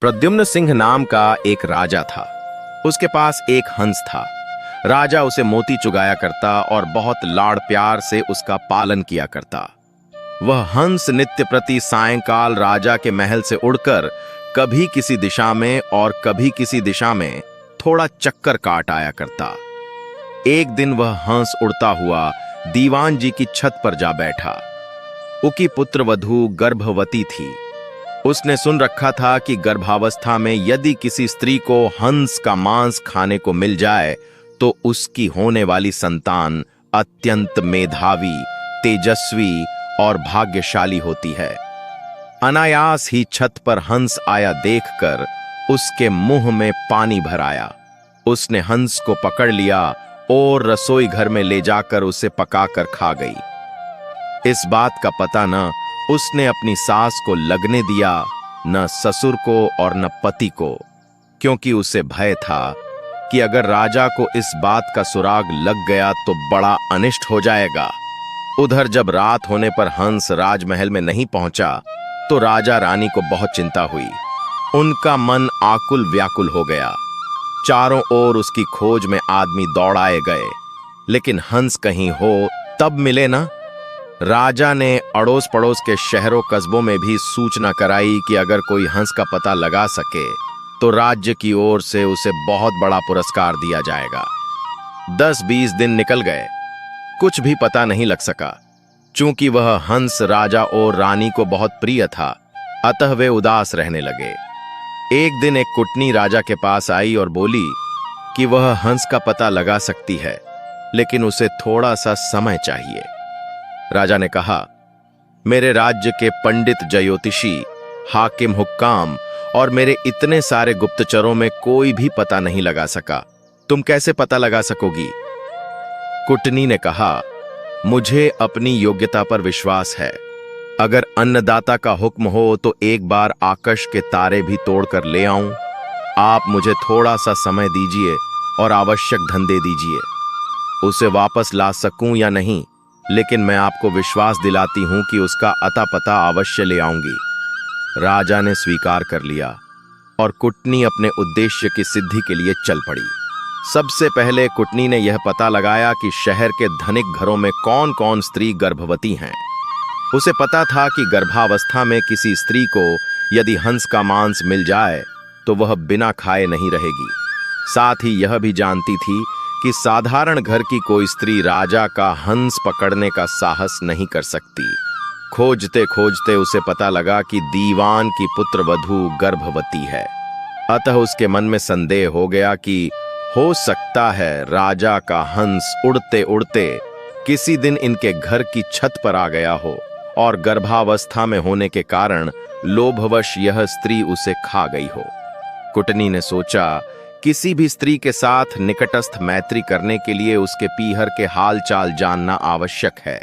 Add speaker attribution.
Speaker 1: प्रद्युम्न सिंह नाम का एक राजा था। उसके पास एक हंस था। राजा उसे मोती चुगाया करता और बहुत लाड़ प्यार से उसका पालन किया करता। वह हंस नित्य प्रति सायंकाल राजा के महल से उड़कर कभी किसी दिशा में और कभी किसी दिशा में थोड़ा चक्कर काट आया करता। एक दिन वह हंस उड़ता हुआ दीवान जी की छत पर जा बैठा। उनकी पुत्रवधू गर्भवती थी। उसने सुन रखा था कि गर्भावस्था में यदि किसी स्त्री को हंस का मांस खाने को मिल जाए तो उसकी होने वाली संतान अत्यंत मेधावी, तेजस्वी और भाग्यशाली होती है। अनायास ही छत पर हंस आया देखकर उसके मुंह में पानी भर आया। उसने हंस को पकड़ लिया और रसोई घर में ले जाकर उसे पकाकर खा गई। इस बात का पता न उसने अपनी सास को लगने दिया, न ससुर को और न पति को, क्योंकि उसे भय था कि अगर राजा को इस बात का सुराग लग गया तो बड़ा अनिष्ट हो जाएगा। उधर जब रात होने पर हंस राजमहल में नहीं पहुंचा तो राजा रानी को बहुत चिंता हुई। उनका मन आकुल व्याकुल हो गया। चारों ओर उसकी खोज में आदमी दौड़ाए गए, लेकिन हंस कहीं हो तब मिले ना। राजा ने अड़ोस पड़ोस के शहरों कस्बों में भी सूचना कराई कि अगर कोई हंस का पता लगा सके तो राज्य की ओर से उसे बहुत बड़ा पुरस्कार दिया जाएगा। 10-20 दिन निकल गए, कुछ भी पता नहीं लग सका। चूंकि वह हंस राजा और रानी को बहुत प्रिय था, अतः वे उदास रहने लगे। एक दिन एक कुटनी राजा के पास आई और बोली कि वह हंस का पता लगा सकती है, लेकिन उसे थोड़ा सा समय चाहिए। राजा ने कहा, मेरे राज्य के पंडित ज्योतिषी, हाकिम हुक्काम और मेरे इतने सारे गुप्तचरों में कोई भी पता नहीं लगा सका, तुम कैसे पता लगा सकोगी? कुटनी ने कहा, मुझे अपनी योग्यता पर विश्वास है। अगर अन्नदाता का हुक्म हो तो एक बार आकाश के तारे भी तोड़कर ले आऊं। आप मुझे थोड़ा सा समय दीजिए और आवश्यक धन दे दीजिए। उसे वापस ला सकूं या नहीं, लेकिन मैं आपको विश्वास दिलाती हूं कि उसका अता पता अवश्य ले आऊंगी। राजा ने स्वीकार कर लिया और कुटनी अपने उद्देश्य की सिद्धि के लिए चल पड़ी। सबसे पहले कुटनी ने यह पता लगाया कि शहर के धनिक घरों में कौन कौन स्त्री गर्भवती हैं। उसे पता था कि गर्भावस्था में किसी स्त्री को यदि हंस का मांस मिल जाए तो वह बिना खाए नहीं रहेगी। साथ ही यह भी जानती थी कि साधारण घर की कोई स्त्री राजा का हंस पकड़ने का साहस नहीं कर सकती। खोजते खोजते उसे पता लगा कि दीवान की पुत्रवधू गर्भवती है। अतः उसके मन में संदेह हो गया कि हो सकता है राजा का हंस उड़ते उड़ते किसी दिन इनके घर की छत पर आ गया हो और गर्भावस्था में होने के कारण लोभवश यह स्त्री उसे खा गई हो। कुटनी ने सोचा, किसी भी स्त्री के साथ निकटस्थ मैत्री करने के लिए उसके पीहर के हाल चाल जानना आवश्यक है।